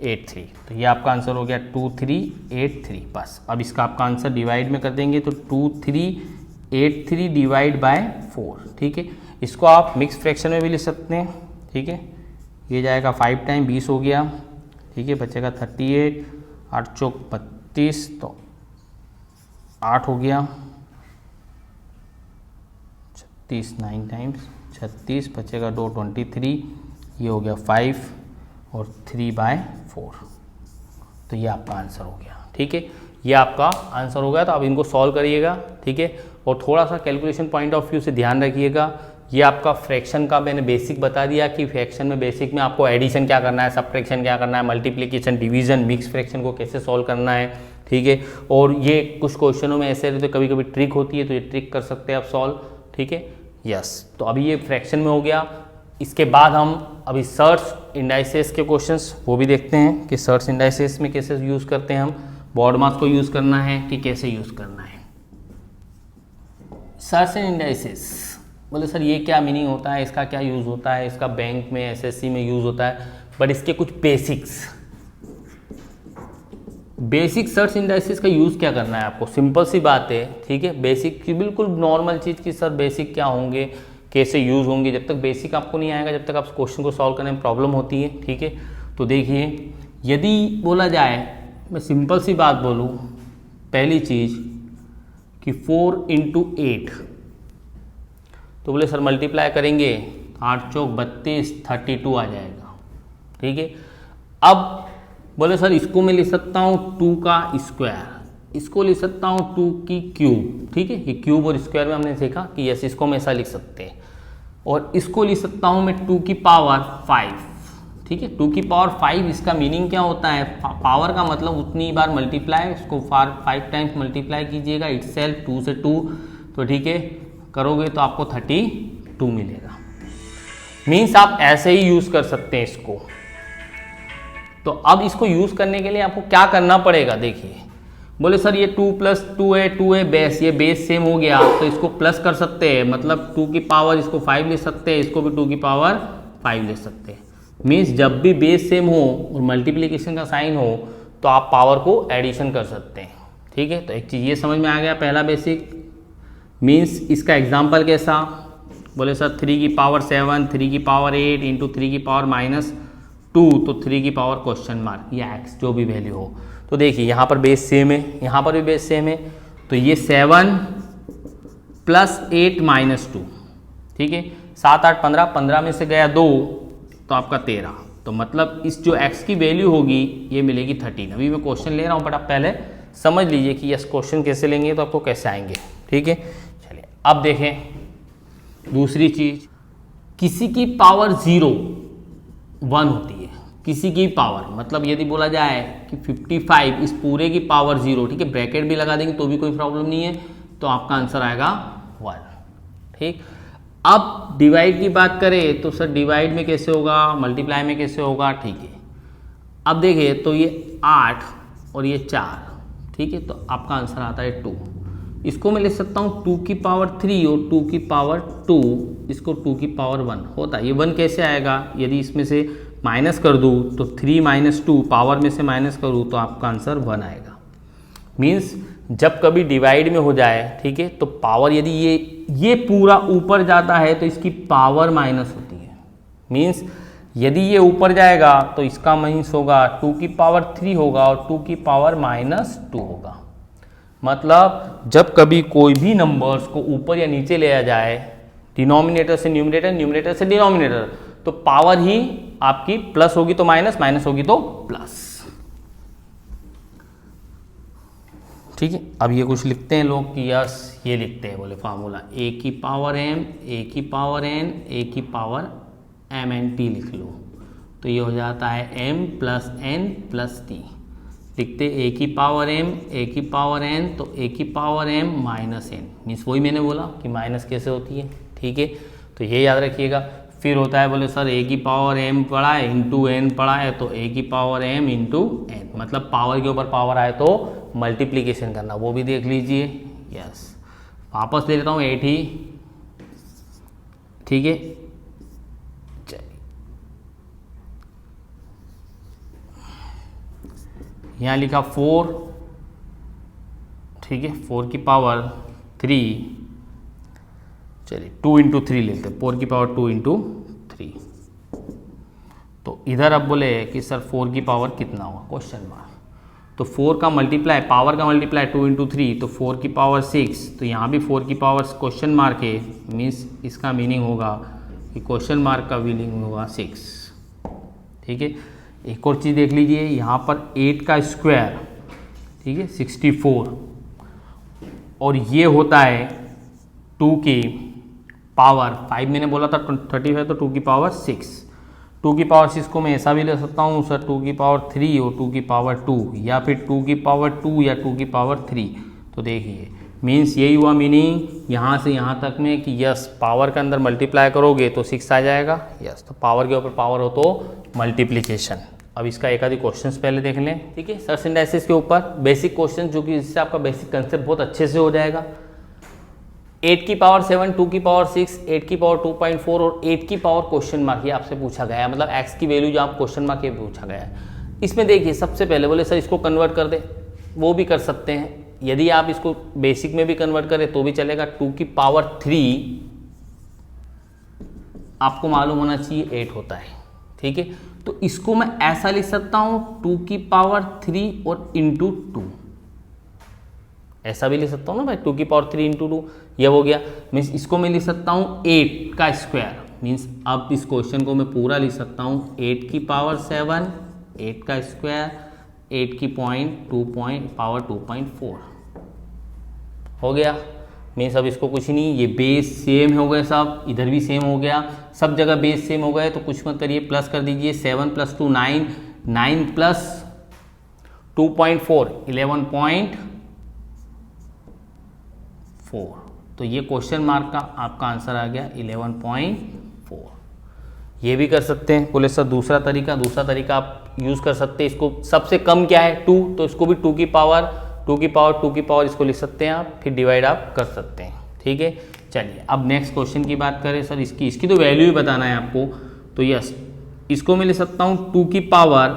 8 3, तो ये आपका आंसर हो गया 2 3 8 3। बस अब इसका आपका आंसर डिवाइड में कर देंगे तो 2 3 8 3 डिवाइड बाय 4, ठीक है। इसको आप मिक्स फ्रैक्शन में भी लिख सकते हैं, ठीक है। ये जाएगा 5 टाइम 20 हो गया, ठीक है, बचेगा 38, 8 चौक 32, तो 8 हो गया, 36 9 टाइम्स 36, बचेगा 2 23, ये हो गया 5 और 3/4, तो ये आपका आंसर हो गया, ठीक है। ये आपका आंसर हो गया। तो आप इनको सॉल्व करिएगा, ठीक है। और थोड़ा सा कैलकुलेशन पॉइंट ऑफ व्यू से ध्यान रखिएगा। ये आपका फ्रैक्शन का मैंने बेसिक बता दिया कि फ्रैक्शन में बेसिक में आपको एडिशन क्या करना है, सब्ट्रैक्शन क्या करना है, मल्टीप्लिकेशन, डिवीजन, मिक्स फ्रैक्शन को कैसे सॉल्व करना है, ठीक है। और ये कुछ क्वेश्चनों में ऐसे रहते, कभी कभी ट्रिक होती है, तो ये ट्रिक कर सकते हैं आप सॉल्व, ठीक है। यस, तो अभी ये फ्रैक्शन में हो गया। इसके बाद हम अभी सर्च इंडाइसेस के क्वेश्चंस वो भी देखते हैं कि सर्च इंडाइसेस में कैसे यूज़ करते हैं हम, बॉड मास को यूज़ करना है कि कैसे यूज़ करना है। सर्च एंड इंडाइसिस, बोले सर ये क्या मीनिंग होता है, इसका क्या यूज़ होता है, इसका बैंक में एसएससी में यूज़ होता है, बट इसके कुछ बेसिक सर्च इंडाइसिस का यूज़ क्या करना है आपको, सिंपल सी बात है, ठीक है। बेसिक की बिल्कुल नॉर्मल चीज़ की सर बेसिक क्या होंगे, कैसे यूज़ होंगे, जब तक बेसिक आपको नहीं आएगा, जब तक आप क्वेश्चन को सॉल्व करने में प्रॉब्लम होती है, ठीक है। तो देखिए यदि बोला जाए, मैं सिंपल सी बात बोलूँ, पहली चीज़ कि 4 × 8, तो बोले सर मल्टीप्लाई करेंगे 8 चौक 32, 32 आ जाएगा, ठीक है। अब बोले सर इसको मैं लिख सकता हूँ 2 का स्क्वायर, इसको लिख सकता हूँ 2 की क्यूब, ठीक है। ये क्यूब और स्क्वायर में हमने देखा कि यस इसको हम ऐसा लिख सकते हैं, और इसको लिख सकता हूँ मैं 2 की पावर 5, ठीक है। 2 की पावर 5, इसका मीनिंग क्या होता है, पावर का मतलब उतनी बार मल्टीप्लाई, उसको 5 टाइम्स मल्टीप्लाई कीजिएगा इटसेल्फ 2 से 2, तो ठीक है करोगे तो आपको 32 मिलेगा। मीन्स आप ऐसे ही यूज़ कर सकते हैं इसको। तो अब इसको यूज़ करने के लिए आपको क्या करना पड़ेगा, देखिए बोले सर ये 2 + 2 है, 2 है बेस, ये बेस सेम हो गया तो इसको प्लस कर सकते हैं, मतलब 2 की पावर इसको 5 ले सकते हैं, इसको भी 2 की पावर 5 ले सकते हैं। मीन्स जब भी बेस सेम हो और मल्टीप्लिकेशन का साइन हो तो आप पावर को एडिशन कर सकते हैं, ठीक है। तो एक चीज़ ये समझ में आ गया, पहला बेसिक। मीन्स इसका एग्जाम्पल कैसा, बोले सर 3 की पावर 7, 3 की पावर 8 × 3 की पावर -2, तो 3 की पावर क्वेश्चन मार्क या x जो भी वैल्यू हो। तो देखिए यहाँ पर बेस सेम है, यहाँ पर भी बेस सेम है, तो ये 7 + 8 - 2, ठीक है। 7 8 15, 15 में से गया 2 तो आपका 13, तो मतलब इस जो x की वैल्यू होगी ये मिलेगी 13। अभी मैं क्वेश्चन ले रहा हूँ बट आप पहले समझ लीजिए कि यस क्वेश्चन कैसे लेंगे तो आपको कैसे आएंगे, ठीक है। चलिए अब देखें दूसरी चीज़, किसी की पावर 0 1 होती है, किसी की पावर, मतलब यदि बोला जाए कि 55 इस पूरे की पावर 0, ठीक है, ब्रैकेट भी लगा देंगे तो भी कोई प्रॉब्लम नहीं है, तो आपका आंसर आएगा 1, ठीक। अब डिवाइड की बात करें तो सर डिवाइड में कैसे होगा, मल्टीप्लाई में कैसे होगा, ठीक है। अब देखिए तो ये 8 और ये 4, ठीक है, तो आपका आंसर आता है 2। इसको मैं लिख सकता हूँ 2 की पावर 3 और 2 की पावर 2, इसको 2 की पावर 1 होता है। ये 1 कैसे आएगा, यदि इसमें से माइनस कर दूँ तो 3 - 2 पावर में से माइनस करूँ तो आपका आंसर 1 आएगा। मीन्स जब कभी डिवाइड में हो जाए, ठीक है, तो पावर यदि ये पूरा ऊपर जाता है तो इसकी पावर माइनस होती है। मीन्स यदि ये ऊपर जाएगा तो इसका मीन्स होगा 2 की पावर 3 होगा और 2 की पावर -2 होगा। मतलब जब कभी कोई भी नंबर्स को ऊपर या नीचे ले जाए, डिनोमिनेटर से न्यूमरेटर, न्यूमरेटर से डिनोमिनेटर, तो पावर ही आपकी प्लस होगी तो माइनस, माइनस होगी तो प्लस, ठीक है। अब ये कुछ लिखते हैं लोग कि यस ये लिखते हैं, बोले फार्मूला a की पावर m, a की पावर n, a की पावर mnt लिख लो, तो ये हो जाता है m + n + t। लिखते a की पावर m, a की पावर n, तो a की पावर m -n, मीन्स वही मैंने बोला कि माइनस कैसे होती है, ठीक है। तो ये याद रखिएगा। फिर होता है बोले सर a की पावर m पढ़ा है इंटू n पढ़ा है, तो a की पावर m इंटू n, मतलब पावर के ऊपर पावर आए तो मल्टीप्लिकेशन करना, वो भी देख लीजिए। यस वापस ले लेता हूँ 8 ही, ठीक है। चलिए यहाँ लिखा 4, ठीक है, 4 की पावर 3, चलिए 2 × 3 लेते हैं, 4 की पावर 2 × 3, तो इधर अब बोले कि सर 4 की पावर कितना हुआ, क्वेश्चन मार्क। तो 4 का मल्टीप्लाई, पावर का मल्टीप्लाई 2 × 3, तो 4 की पावर 6, तो यहाँ भी 4 की पावर क्वेश्चन मार्क है, मीन्स इसका मीनिंग होगा कि क्वेश्चन मार्क का मीनिंग होगा 6, ठीक है। एक और चीज़ देख लीजिए, यहाँ पर 8 का स्क्वायर, ठीक है, 64, और ये होता है 2 की पावर 5, मैंने बोला था 35, तो 2 की पावर 6, 2 की पावर 6 को मैं ऐसा भी ले सकता हूँ सर 2 की पावर 3 और 2 की पावर 2, या फिर 2 की पावर 2 या 2 की पावर 3। तो देखिए मीन्स यही हुआ मीनिंग यहाँ से यहाँ तक में कि यस पावर के अंदर मल्टीप्लाई करोगे तो 6 आ जाएगा, यस, तो पावर के ऊपर पावर हो तो मल्टीप्लिकेशन। अब इसका एक आधी क्वेश्चंस पहले देख लें, ठीक है। सर्च इंडाइसिस के ऊपर बेसिक क्वेश्चन, जो कि इससे आपका बेसिक कंसेप्ट बहुत अच्छे से हो जाएगा। 8 की पावर 7, 2 की पावर 6, 8 की पावर 2.4 और 8 की पावर क्वेश्चन मार्क ये आपसे पूछा गया है, मतलब x की वैल्यू जो आप क्वेश्चन मार्क ये पूछा गया है। इसमें देखिए सबसे पहले बोले सर इसको कन्वर्ट कर दे, वो भी कर सकते हैं। यदि आप इसको बेसिक में भी कन्वर्ट करें तो भी चलेगा। 2 की पावर 3 आपको मालूम होना चाहिए 8 होता है, ठीक है। तो इसको मैं ऐसा लिख सकता हूं 2 की पावर 3 और इंटू 2, ऐसा भी लिख सकता हूं ना भाई, 2 की पावर 3 इंटू 2 यह हो गया। मीन्स इसको मैं लिख सकता हूं 8 का स्क्वायर, मीन्स अब इस क्वेश्चन को मैं पूरा लिख सकता हूं 8 की पावर 7, 8 का स्क्वायर, 8 की पावर 2.4 हो गया। मीन्स अब इसको कुछ नहीं, ये बेस सेम हो गए सब, इधर भी सेम हो गया, सब जगह बेस सेम हो गए, तो कुछ मत करिए, प्लस कर दीजिए। 7 + 2 9, 9 + 2.4 11.4, तो ये क्वेश्चन मार्क का आपका आंसर आ गया 11.4। ये भी कर सकते हैं बोले सर दूसरा तरीका आप यूज़ कर सकते हैं। इसको सबसे कम क्या है 2, तो इसको भी 2 की पावर इसको लिख सकते हैं आप, फिर डिवाइड आप कर सकते हैं, ठीक है। चलिए अब नेक्स्ट क्वेश्चन की बात करें। सर इसकी तो वैल्यू ही बताना है आपको, तो यस इसको मैं लिख सकता हूँ 2 की पावर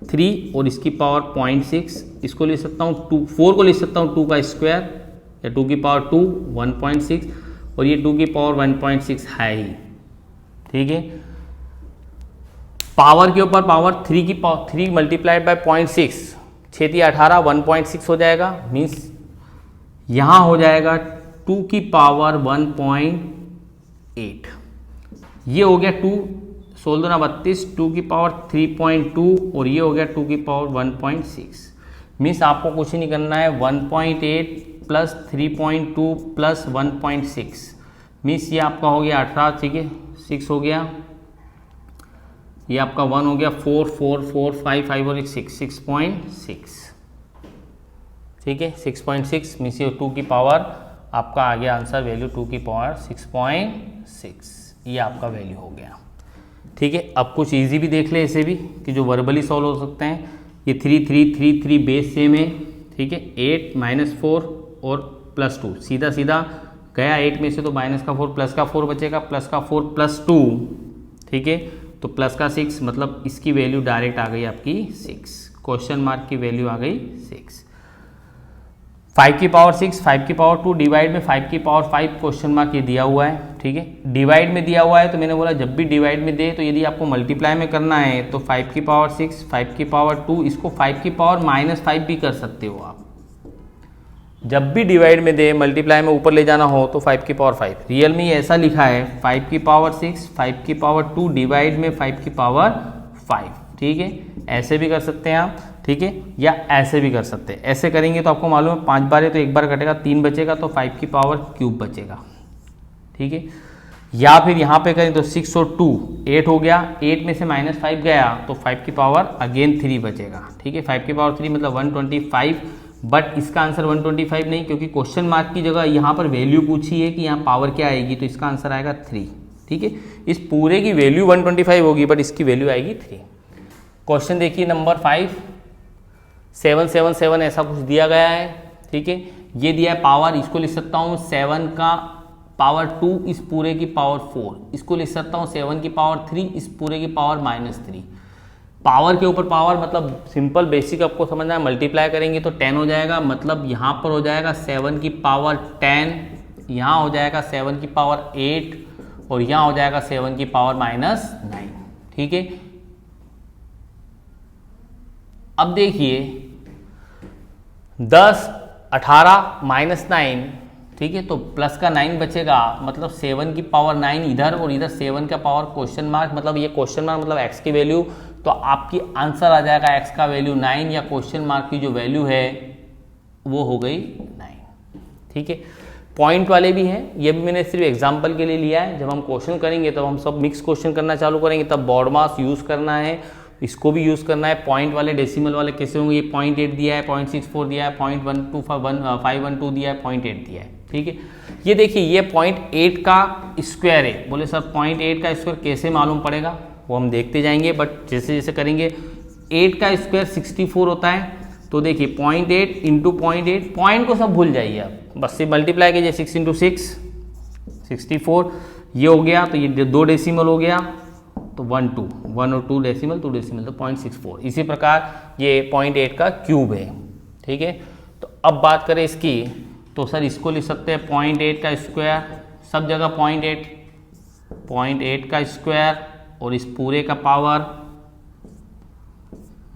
3 और इसकी पावर 0.6, इसको लिख सकता हूँ 4 को लिख सकता हूँ 2 का स्क्वायर, या 2 की पावर 2 1.6, और ये 2 की पावर 1.6 है ही, ठीक है। पावर के ऊपर पावर 3 की पावर 3 मल्टीप्लाइड बाय 0.6, 6 × 18 1.6 हो जाएगा। मीन्स यहाँ हो जाएगा 2 की पावर 1.8, ये हो गया 2 16 32, 2 की पावर 3.2 और ये हो गया 2 की पावर 1.6। मीन्स आपको कुछ नहीं करना है, 1.8 + 3.2 + 1.6, मीन्स ये आपका हो गया 18, ठीक है। 6 हो गया, ये आपका 1 हो गया, 4 4 4 5 5 और 6.6, ठीक है। 6.6 मीन्स ये 2 की पावर आपका आ गया आंसर, वैल्यू 2 की पावर 6.6, ये आपका वैल्यू हो गया, ठीक है। अब कुछ इजी भी देख ले ऐसे भी कि जो वर्बली सॉल्व हो सकते हैं। ये 3 3 3 3 बेस सेम है, ठीक है। 8 -4 और +2 सीधा सीधा गया, 8 में से तो -4 +4 बचेगा, +4 +2, ठीक है। तो +6 मतलब इसकी वैल्यू डायरेक्ट आ गई आपकी 6, क्वेश्चन मार्क की वैल्यू आ गई 6। 5 की पावर 6, 5 की पावर 2 डिवाइड में 5 की पावर 5 क्वेश्चन मार्क ये दिया हुआ है, ठीक है। डिवाइड में दिया हुआ है तो मैंने बोला जब भी डिवाइड में दे तो यदि आपको मल्टीप्लाई में करना है तो 5 की पावर 6, 5 की पावर 2, इसको 5 की पावर -5 भी कर सकते हो आप। जब भी डिवाइड में दे, मल्टीप्लाई में ऊपर ले जाना हो तो 5 की पावर 5। रियल में ये ऐसा लिखा है 5 की पावर 6, 5 की पावर 2 डिवाइड में 5 की पावर 5, ठीक है। ऐसे भी कर सकते हैं आप, ठीक है, या ऐसे भी कर सकते हैं। ऐसे करेंगे तो आपको मालूम है 5 बार है तो 1 बार कटेगा, 3 बचेगा तो 5 की पावर क्यूब बचेगा, ठीक है। या फिर यहाँ पे करें तो 6 और 2 8 हो गया, 8 में से -5 गया तो 5 की पावर अगेन 3 बचेगा, ठीक है। 5 की पावर 3 मतलब 125, बट इसका आंसर 125 नहीं, क्योंकि क्वेश्चन मार्क की जगह यहाँ पर वैल्यू पूछी है कि यहाँ पावर क्या आएगी, तो इसका आंसर आएगा 3, ठीक है। इस पूरे की वैल्यू 125 होगी बट इसकी वैल्यू आएगी 3। क्वेश्चन देखिए नंबर 5, 7 7 7 ऐसा कुछ दिया गया है, ठीक है। ये दिया है पावर, इसको लिख सकता हूँ 7 का पावर 2 इस पूरे की पावर 4, इसको लिख सकता हूँ 7 की पावर 3 इस पूरे की पावर -3। पावर के ऊपर पावर मतलब सिंपल बेसिक आपको समझना है, मल्टीप्लाई करेंगे तो 10 हो जाएगा, मतलब यहाँ पर हो जाएगा 7 की पावर 10, यहाँ हो जाएगा 7 की पावर 8 और यहाँ हो जाएगा 7 की पावर -9, ठीक है। अब देखिए 10 18 -9, ठीक है, तो प्लस का 9 बचेगा, मतलब 7 की पावर 9 इधर और इधर 7 का पावर क्वेश्चन मार्क, मतलब ये क्वेश्चन मार्क मतलब x की वैल्यू, तो आपकी आंसर आ जाएगा x का वैल्यू 9, या क्वेश्चन मार्क की जो वैल्यू है वो हो गई 9, ठीक है। पॉइंट वाले भी हैं, ये भी मैंने सिर्फ एग्जांपल के लिए लिया है। जब हम क्वेश्चन करेंगे तब हम सब मिक्स क्वेश्चन करना चालू करेंगे, तब बॉड मास यूज़ करना है, इसको भी यूज़ करना है। पॉइंट वाले डेसिमल वाले कैसे होंगे, ये 0.8 दिया है, 0.64 दिया है, 0.512 दिया है, 0.8 दिया है, ठीक है। ये देखिए ये 0.8 का स्क्वायर है, बोले सर 0.8 का स्क्वायर कैसे मालूम पड़ेगा, वो हम देखते जाएंगे, बट जैसे जैसे करेंगे 8 का स्क्वायर 64 होता है, तो देखिए 0.8 इंटू 0.8, पॉइंट को सब भूल जाइए आप, बस से मल्टीप्लाई कीजिए 6 इंटू 6 64, ये हो गया, तो ये 2 डेसिमल हो गया, तो 1 और 2 डेसिमल 2 डेसिमल, तो 0.64। इसी प्रकार ये 0.8 का क्यूब है, ठीक है। तो अब बात करें इसकी, तो सर इसको लिख सकते हैं 0.8 का स्क्वायर, सब जगह 0.8 का स्क्वायर और इस पूरे का पावर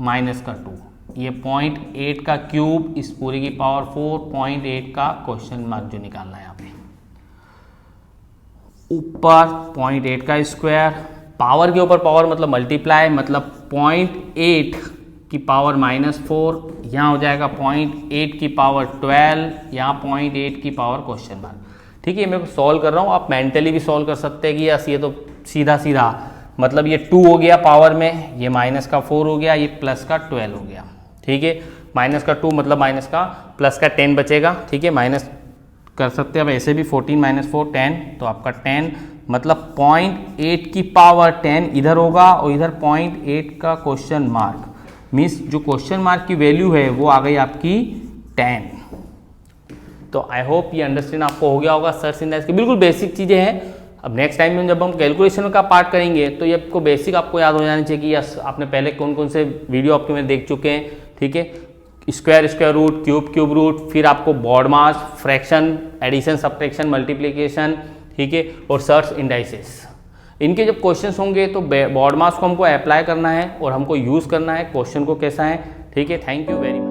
माइनस का 2, ये 0.8 का क्यूब, इस पूरे की पावर 4, 0.8 का क्वेश्चन मार्क जो निकालना है यहाँ पे, ऊपर 0.8 का स्क्वायर, पावर के ऊपर पावर मतलब मल्टीप्लाई, मतलब 0.8 की पावर -4, यहाँ हो जाएगा 0.8 की पावर 12, यहाँ 0.8 की पावर क्वेश्चन मार्क, ठीक है। मैं सॉल्व कर रहा हूँ, आप मेंटली भी सॉल्व कर सकते हैं कि यस ये तो सीधा सीधा, मतलब ये 2 हो गया पावर में, ये माइनस का 4 हो गया, ये प्लस का 12 हो गया, ठीक है। माइनस का 2 मतलब माइनस का, प्लस का 10 बचेगा, ठीक है, माइनस कर सकते हैं अब ऐसे भी, 14 - 4 10, तो आपका 10 मतलब 0.8 की पावर 10 इधर होगा और इधर 0.8 का क्वेश्चन मार्क, मीन्स जो क्वेश्चन मार्क की वैल्यू है वो आ गई आपकी 10। तो आई होप ये अंडरस्टैंड आपको हो गया होगा। सर्च इंडेक्स की बिल्कुल बेसिक चीज़ें हैं। अब नेक्स्ट टाइम में जब हम कैलकुलेशन का पार्ट करेंगे तो ये आपको बेसिक आपको याद हो जानी चाहिए कि यस आपने पहले कौन कौन से वीडियो आपके में देख चुके हैं, ठीक है। स्क्वायर रूट, क्यूब रूट, फिर आपको बॉड मास, फ्रैक्शन, एडिशन, सब्ट्रैक्शन, मल्टीप्लिकेशन, ठीक है, और सर्च इंडाइसेस। इनके जब क्वेश्चंस होंगे तो बॉड मास को हमको अप्लाई करना है और हमको यूज़ करना है, क्वेश्चन को कैसा है, ठीक है। Thank you very much.